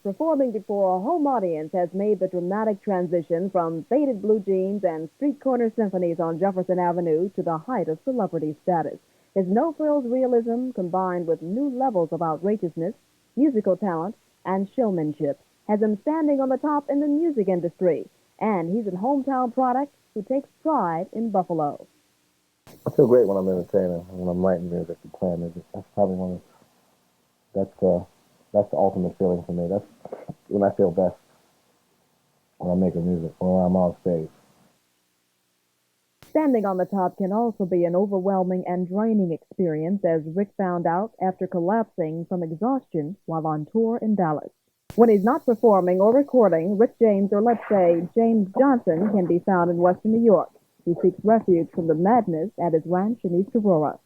performing before a home audience has made the dramatic transition from faded blue jeans and street corner symphonies on Jefferson Avenue to the height of celebrity status. His no-frills realism combined with new levels of outrageousness, musical talent, and showmanship has him standing on the top in the music industry. And he's a hometown product who takes pride in Buffalo. I feel great when I'm entertaining, when I'm writing music and playing music. That's probably one of that's the ultimate feeling for me. That's when I feel best, when I'm making music, when I'm on stage. Standing on the top can also be an overwhelming and draining experience, as Rick found out after collapsing from exhaustion while on tour in Dallas. When he's not performing or recording, Rick James, or let's say James Johnson, can be found in western New York. He seeks refuge from the madness at his ranch in East Aurora.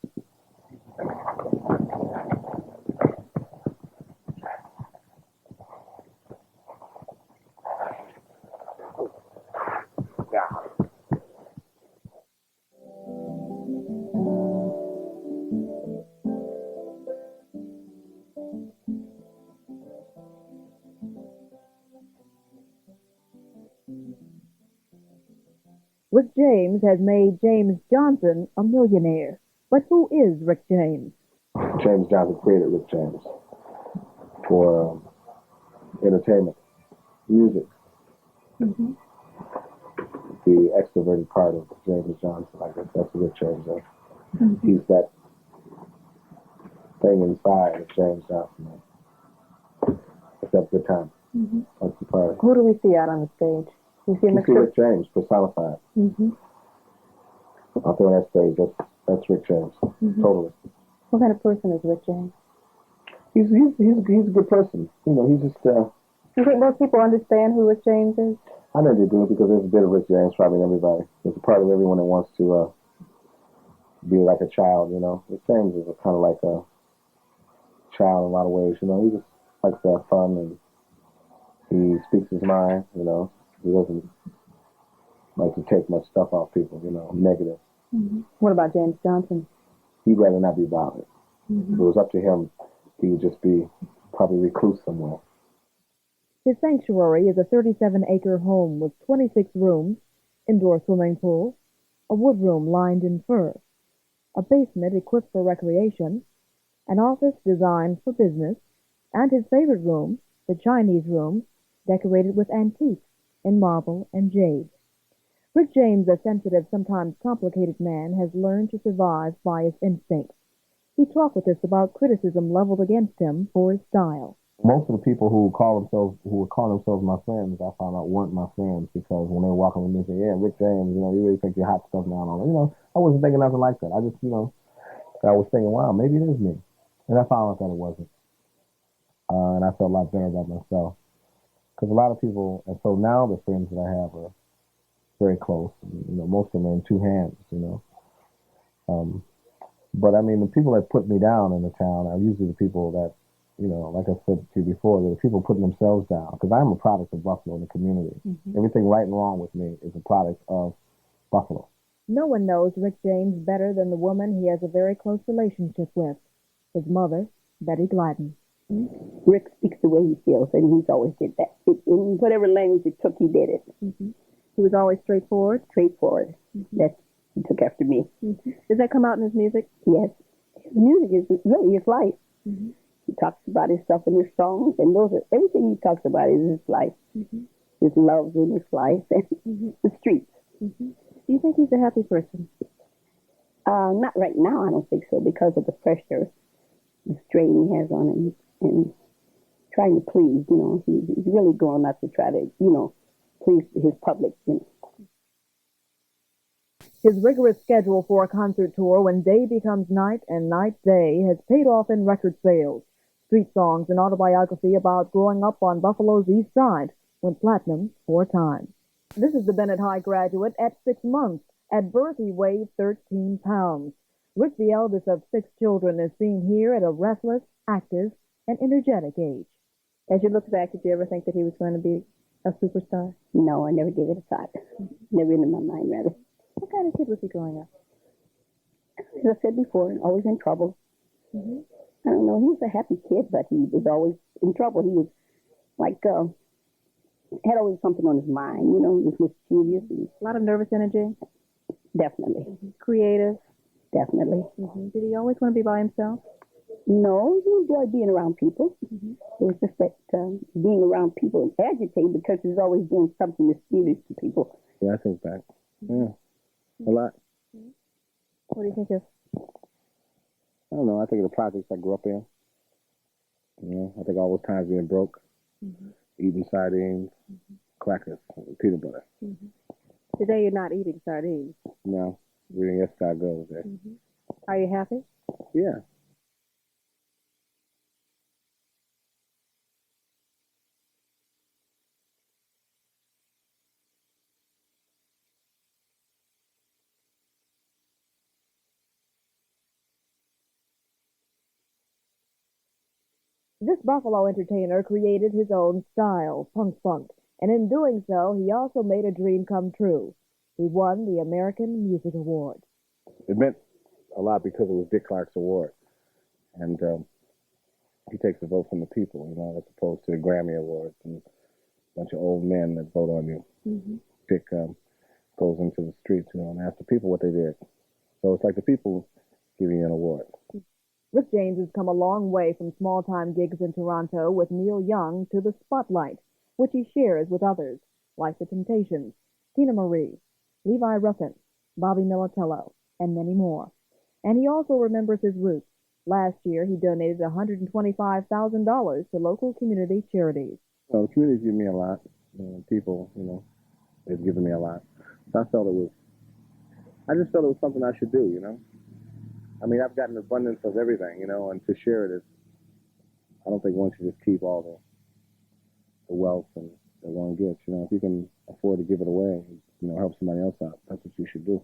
Rick James has made James Johnson a millionaire. But who is Rick James? James Johnson created Rick James for entertainment, music. Mm-hmm. The extroverted part of James Johnson, I guess that's what Rick James is. Mm-hmm. He's that thing inside of James Johnson. It's that good time. Mm-hmm. That's the part. Who do we see out on the stage? You see Rick James personified. Mm-hmm. Out there on that stage, that's Rick James. Mm-hmm. Totally. What kind of person is Rick James? He's a good person. You know, he's just. You think most people understand who Rick James is? I know they do, because there's a bit of Rick James probably in everybody. There's a part of everyone that wants to be like a child. You know, Rick James is kind of like a child in a lot of ways. You know, he just likes to have fun, and he speaks his mind. You know. He doesn't like to take much stuff off people, you know, negative. Mm-hmm. What about James Johnson? He'd rather not be bothered. Mm-hmm. If it was up to him, he would just be probably recluse somewhere. His sanctuary is a 37-acre home with 26 rooms, indoor swimming pool, a wood room lined in fir, a basement equipped for recreation, an office designed for business, and his favorite room, the Chinese room, decorated with antiques in marble and jade. Rick James, a sensitive, sometimes complicated man, has learned to survive by his instincts. He talked with us about criticism leveled against him for his style. Most of the people who would call themselves my friends, I found out weren't my friends, because when they were walking with me, they say, "Yeah, Rick James, you know, you really think you're hot stuff now." You know, I wasn't thinking nothing like that. I just, you know, I was thinking, wow, maybe it is me. And I found out that it wasn't. And I felt a lot better about myself. Because a lot of people, and so now the friends that I have are very close. You know, most of them are in two hands, you know. But I mean, the people that put me down in the town are usually the people that, you know, like I said to you before, the people putting themselves down. Because I'm a product of Buffalo and the community. Mm-hmm. Everything right and wrong with me is a product of Buffalo. No one knows Rick James better than the woman he has a very close relationship with, his mother, Betty Gladden. Rick speaks the way he feels, and he's always did that. In whatever language it took, he did it. Mm-hmm. He was always straightforward? Straightforward. Mm-hmm. That he took after me. Mm-hmm. Does that come out in his music? Yes. His music is really his life. Mm-hmm. He talks about himself in his songs, and everything he talks about is his life. Mm-hmm. His loves in his life, and mm-hmm. the streets. Mm-hmm. Do you think he's a happy person? Not right now, I don't think so, because of the pressure, the strain he has on him, and trying to please, you know. He's really going out to try to, you know, please his public, you know. His rigorous schedule for a concert tour, when day becomes night and night day, has paid off in record sales. Street Songs, an autobiography about growing up on Buffalo's East Side, went platinum 4 times. This is the Bennett High graduate at 6 months. At birth, he weighed 13 pounds. Rick, the eldest of 6 children, is seen here at a restless, active, and energetic age. As you look back, did you ever think that he was going to be a superstar? No, I never gave it a thought. Never into my mind, rather. What kind of kid was he growing up? As I said before, always in trouble. Mm-hmm. I don't know, he was a happy kid, but he was always in trouble. He was like had always something on his mind. You know, he was mischievous. And A lot of nervous energy. definitely, Creative. definitely. Did he always want to be by himself? No, he enjoyed being around people. It was just that being around people agitated because he's always doing something mischievous to people. Yeah, I think back. Yeah, a lot. What do you think of? I don't know. I think of the projects I grew up in. You know, I think all those times being broke, eating sardines, crackers, peanut butter. Today you're not eating sardines. No, reading Yes, God Goes there. Are you happy? Yeah. This Buffalo entertainer created his own style, punk funk, and in doing so, he also made a dream come true. He won the American Music Award. It meant a lot because it was Dick Clark's award. And he takes a vote from the people, you know, as opposed to the Grammy Awards and a bunch of old men that vote on you. Dick goes into the streets, you know, and asks the people what they did. So it's like the people giving you an award. Rick James has come a long way from small-time gigs in Toronto with Neil Young to the spotlight, which he shares with others, like The Temptations, Tina Marie, Levi Ruffin, Bobby Militello, and many more. And he also remembers his roots. Last year, he donated $125,000 to local community charities. So the community's given me a lot. You know, people, you know, they've given me a lot. So I just felt it was something I should do, you know. I mean, I've got an abundance of everything, you know, and to share it is, I don't think one should just keep all the wealth and that one gets, you know. If you can afford to give it away, you know, help somebody else out, that's what you should do.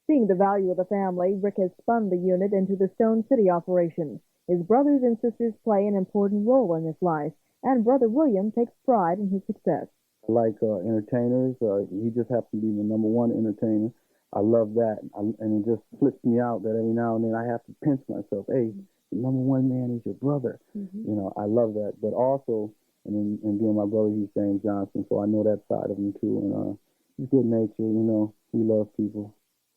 Seeing the value of the family, Rick has spun the unit into the Stone City operation. His brothers and sisters play an important role in his life, and Brother William takes pride in his success. I like entertainers. He just happens to be the number one entertainer. I love that. And it just flips me out that every now and then I have to pinch myself. Hey, the number one man is your brother. You know, I love that. But also, and being my brother, he's James Johnson, so I know that side of him too. And he's good natured, you know. He loves people.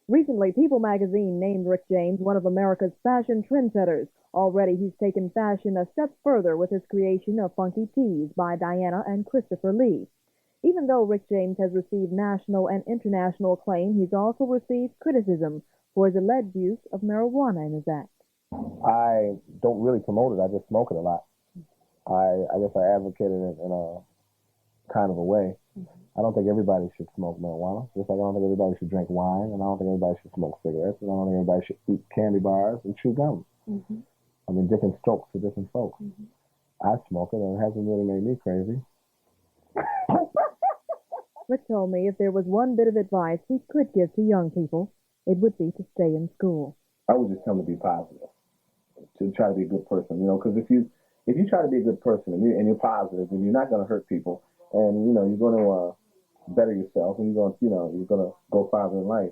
Recently, People magazine named Rick James one of America's fashion trendsetters. Already, he's taken fashion a step further with his creation of funky tees by Diana and Christopher Lee. Even though Rick James has received national and international acclaim, he's also received criticism for his alleged use of marijuana in his act. I don't really promote it. I just smoke it a lot. I guess I advocated it in a kind of a way. I don't think everybody should smoke marijuana, just like I don't think everybody should drink wine, and I don't think everybody should smoke cigarettes, and I don't think everybody should eat candy bars and chew gum. I mean, different strokes for different folks. I smoke it, and it hasn't really made me crazy. Rick told me if there was one bit of advice he could give to young people, it would be to stay in school. I would just tell them to be positive, to try to be a good person, you know, because if you try to be a good person and you're positive, then you're not going to hurt people, and you know you're going to better yourself, and you're going to go farther in life.